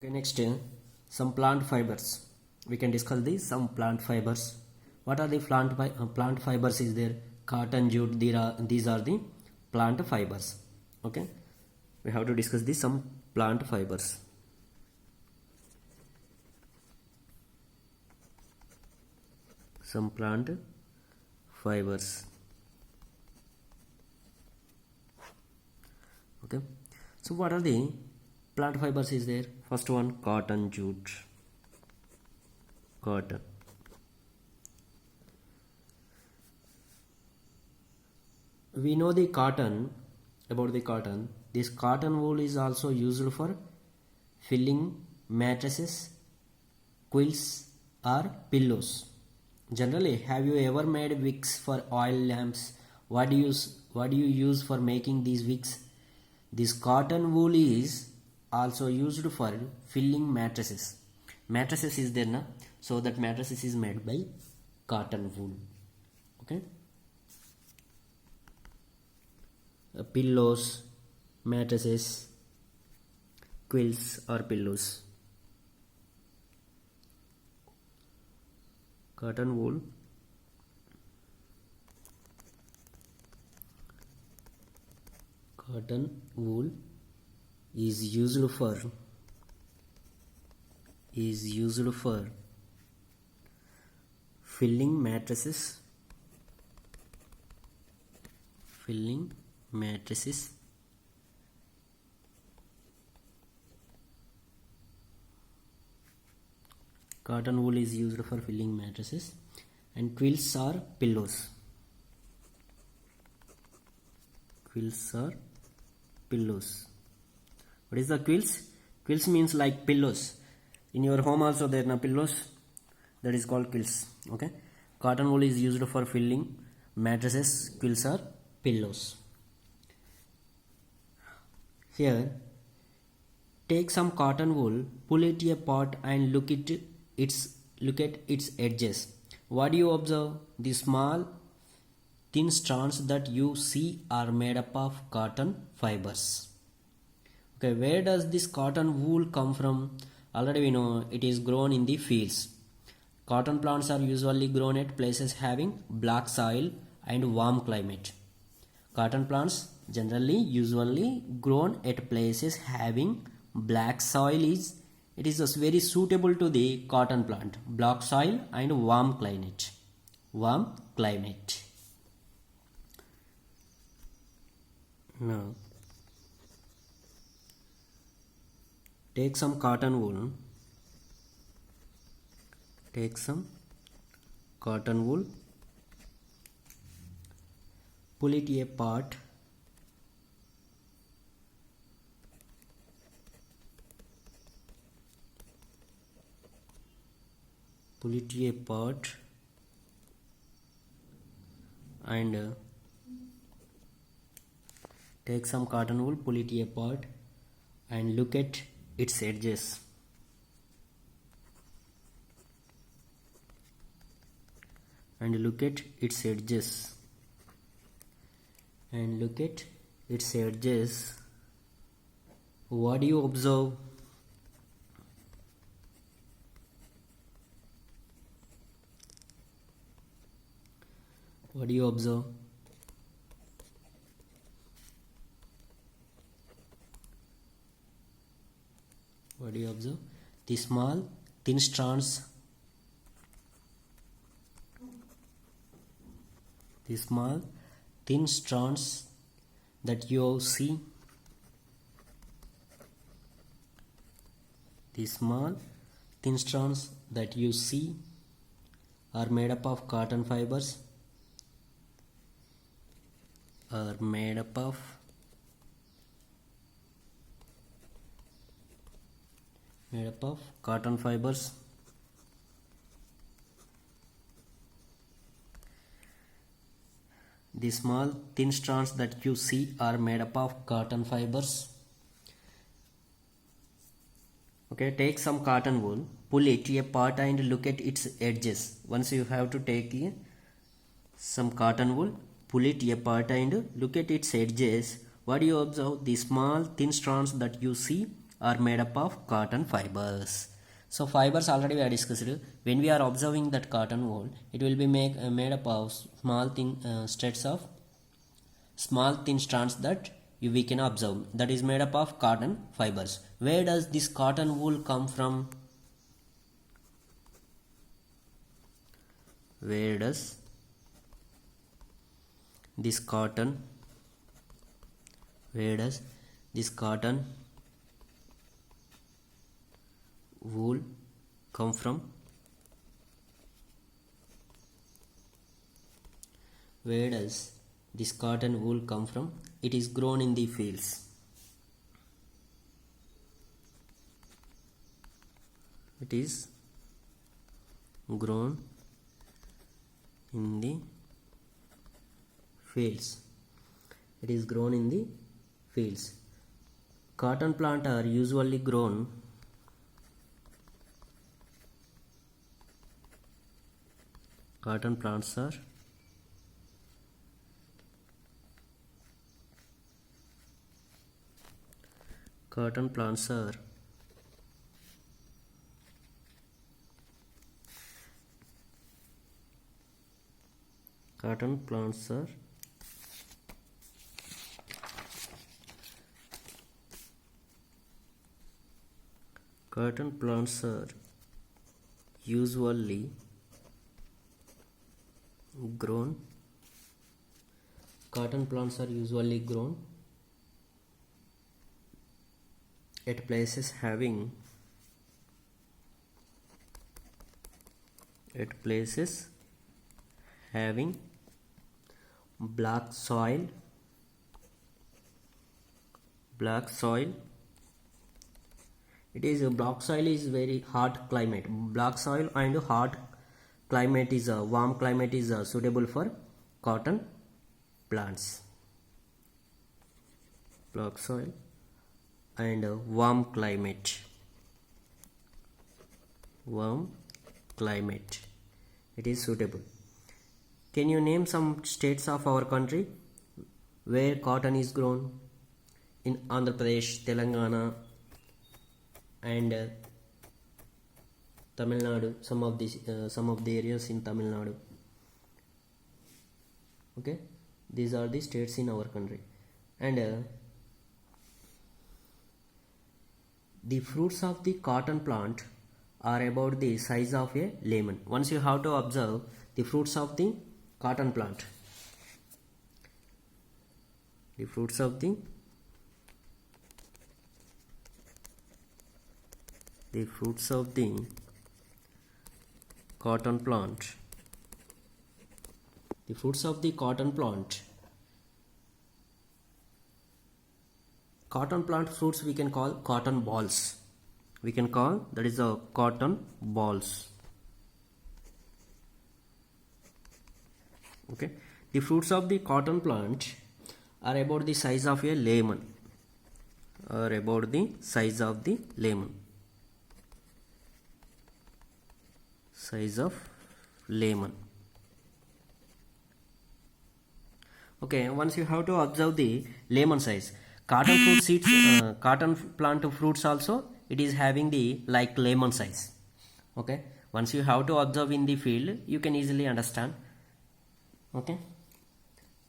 Okay, next some plant fibers. We can discuss these some plant fibers. What are the plant fibers? Is there cotton, jute? These are the plant fibers. Okay, we have to discuss this some plant fibers. Some plant fibers. Okay, so what are the plant fibers? Is there first one cotton, jute, cotton. We know the cotton, about the cotton. This cotton wool is also used for filling mattresses, quilts or pillows. Generally, have you ever made wicks for oil lamps? What do you use for making these wicks? This cotton wool is also used for filling mattresses. Mattresses is there na, so that mattresses is made by cotton wool. Okay. Pillows, mattresses, quilts or pillows. Cotton wool is used for filling mattresses, cotton wool is used for filling mattresses, and quilts or pillows. What is the quilts? Quilts means like pillows. In your home also there are pillows, that is called quilts. Okay, cotton wool is used for filling mattresses, quilts or pillows. Here, take some cotton wool, pull it apart and look at its edges. What do you observe? The small thin strands that you see are made up of cotton fibers. Okay, where does this cotton wool come from? Already we know it is grown in the fields. Cotton plants are usually grown at places having black soil and warm climate. Cotton plants usually grown at places having black soil. It is very suitable to the cotton plant. Black soil and warm climate. Now, take some cotton wool. Pull it apart. And take some cotton wool, pull it apart and look at its edges. What do you observe? The small thin strands that you see. The small thin strands that you see are made up of cotton fibers. The small thin strands that you see are made up of cotton fibers. Okay, take some cotton wool, pull it apart and look at its edges. Once you have to take some cotton wool, pull it apart and look at its edges. What do you observe? The small thin strands that you see are made up of cotton fibers. So fibers already we are discussed. When we are observing that cotton wool, it will be made up of small thin strands that we can observe. That is made up of cotton fibers. Where does this cotton wool come from? Where does this cotton wool come from? Where does this cotton wool come from? It is grown in the fields. It is grown in the fields. It is grown in the fields. Cotton plants are usually grown cotton plants are usually grown at places having black soil. Black soil is very hot climate. Black soil and hot climate is a warm climate is suitable for cotton plants. Black soil and warm climate. It is suitable. Can you name some states of our country where cotton is grown? In Andhra Pradesh, Telangana, and Tamil Nadu. Some of the areas in Tamil Nadu. Okay, these are the states in our country. And the fruits of the cotton plant are about the size of a lemon. Once you have to observe the fruits of the cotton plant. The fruits of the cotton plant. The fruits of the cotton plant. Cotton plant fruits we can call cotton balls. That is the cotton balls. Okay. The fruits of the cotton plant are about the size of a lemon. Size of lemon. Okay, once you have to observe the lemon size. Cotton fruit seeds, cotton plant fruits also, it is having the like lemon size. Okay, once you have to observe in the field, you can easily understand. Okay,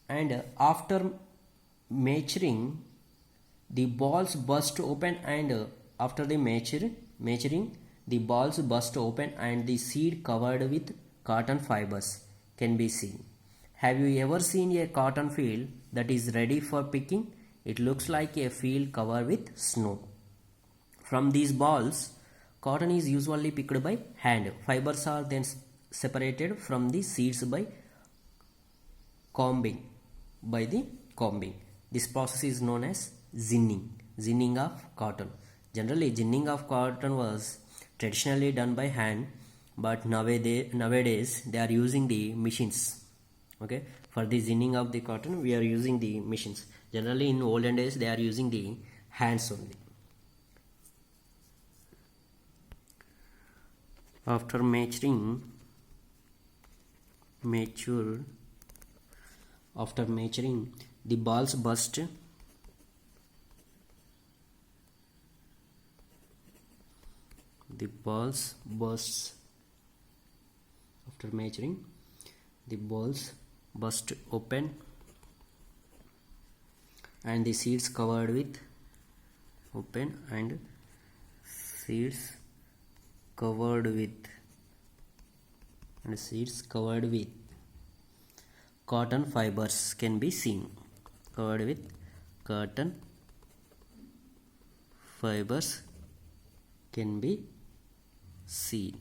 and after maturing, the balls burst open, and after the maturing, the balls burst open and the seed covered with cotton fibers can be seen. Have you ever seen a cotton field that is ready for picking? It looks like a field covered with snow. From these balls, cotton is usually picked by hand. Fibers are then separated from the seeds by combing. This process is known as ginning of cotton. Generally, ginning of cotton was traditionally done by hand, but nowadays they are using the machines. Okay, for the ginning of the cotton we are using the machines. Generally in olden days they are using the hands only. After maturing, the balls burst the balls bursts. After measuring, the balls burst open and the seeds covered with open and seeds covered with cotton fibers can be seen. Covered with cotton fibers can be seen.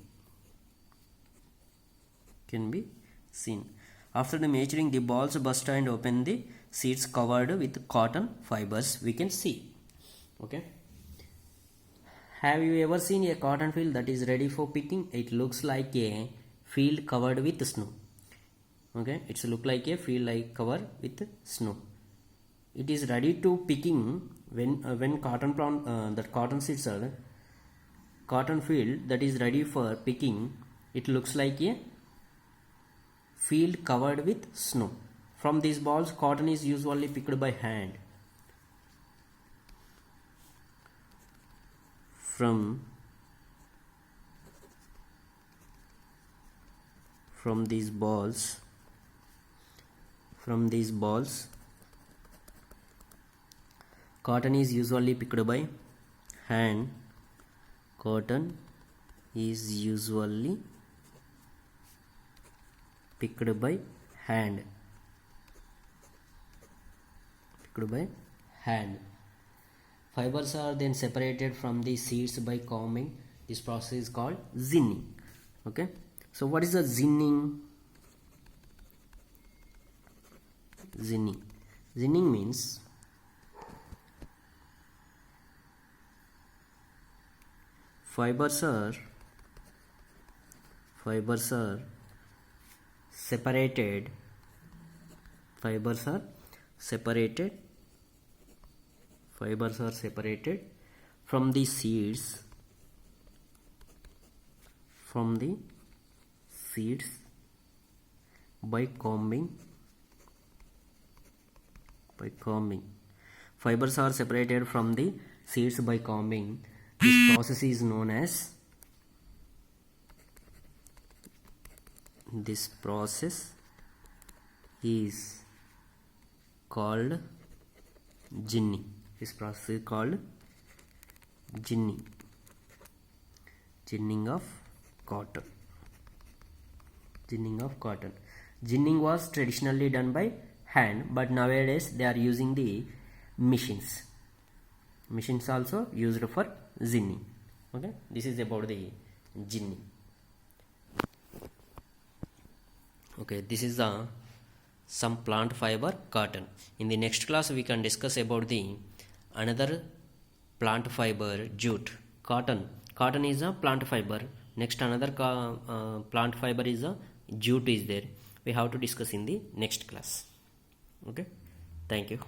After the measuring, the balls burst and open the seeds covered with cotton fibers we can see. Okay. Have you ever seen a cotton field that is ready for picking? It looks like a field covered with snow. Okay, it's look like a field covered with snow. It is ready to picking when cotton plant that cotton seeds are cotton field that is ready for picking. It looks like a field covered with snow. From these balls, cotton is usually picked by hand. From these balls, cotton is usually picked by hand. Cotton is usually picked by hand. Fibers are then separated from the seeds by combing. This process is called zinning. Okay, so what is the zinning? Zinning means fibers are separated from the seeds by combing. Fibers are separated from the seeds by combing. This process is known as ginning. This process is called ginning of cotton. Ginning was traditionally done by hand, but nowadays they are using the machines. Machines also used for ginning. Okay, this is about the ginning. Okay, this is some plant fiber cotton. In the next class we can discuss about the another plant fiber, jute. Cotton is a plant fiber. Next another plant fiber is a jute is there. We have to discuss in the next class. Okay, thank you.